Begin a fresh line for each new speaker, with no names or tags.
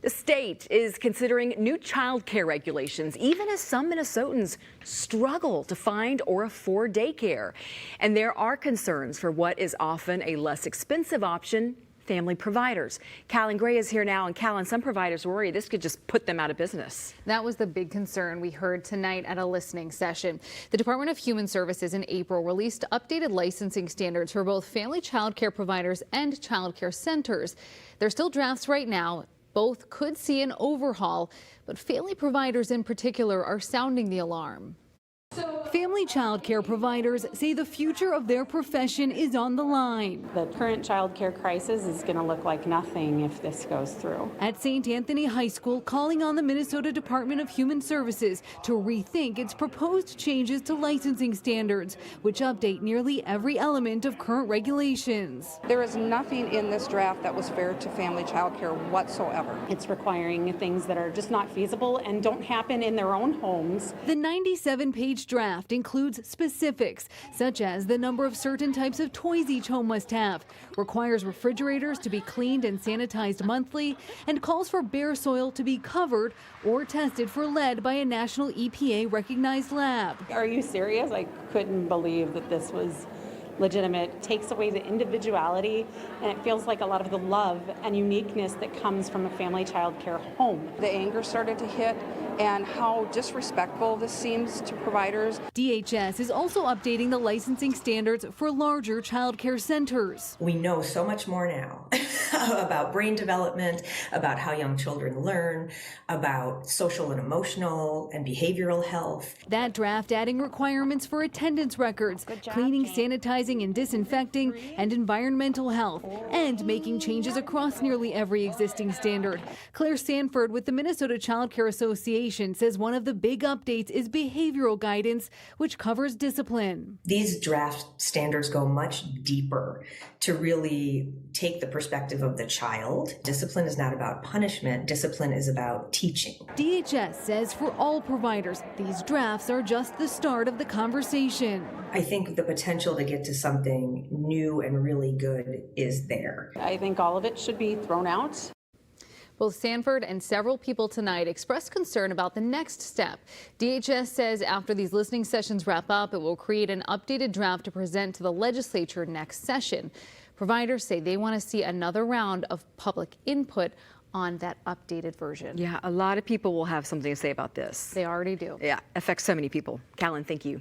The state is considering new child care regulations, even as some Minnesotans struggle to find or afford daycare. And there are concerns for what is often a less expensive option, family providers. Callan Gray is here now, and Callan, some providers worry this could just put them out of business.
That was the big concern we heard tonight at a listening session. The Department of Human Services in April released updated licensing standards for both family child care providers and child care centers. They're still drafts right now. Both could see an overhaul, but family providers in particular are sounding the alarm.
Family child care providers say the future of their profession is on the line.
The current child care crisis is going to look like nothing if this goes through.
At St. Anthony High School, calling on the Minnesota Department of Human Services to rethink its proposed changes to licensing standards, which update nearly every element of current regulations.
There is nothing in this draft that was fair to family child care whatsoever.
It's requiring things that are just not feasible and don't happen in their own homes.
The 97-page draft includes specifics, such as the number of certain types of toys each home must have, requires refrigerators to be cleaned and sanitized monthly, and calls for bare soil to be covered or tested for lead by a national EPA-recognized lab.
Are you serious? I couldn't believe that this was legitimate. Takes away the individuality, and it feels like a lot of the love and uniqueness that comes from a family child care home.
The anger started to hit, and how disrespectful this seems to providers.
DHS is also updating the licensing standards for larger child care centers.
We know so much more now about brain development, about how young children learn, about social and emotional and behavioral health.
That draft adding requirements for attendance records, cleaning, sanitizing, and disinfecting, and environmental health, and making changes across nearly every existing standard. Claire Sanford with the Minnesota Child Care Association says one of the big updates is behavioral guidance, which covers discipline.
These draft standards go much deeper to really take the perspective of the child. Discipline is not about punishment. Discipline is about teaching.
DHS says for all providers, these drafts are just the start of the conversation.
I think the potential to get to something new and really good is there.
I think all of it should be thrown out.
Both Sanford and several people tonight expressed concern about the next step. DHS says after these listening sessions wrap up, it will create an updated draft to present to the legislature next session. Providers say they want to see another round of public input on that updated version.
Yeah, a lot of people will have something to say about this.
They already do.
Yeah, affects so many people. Callan, thank you.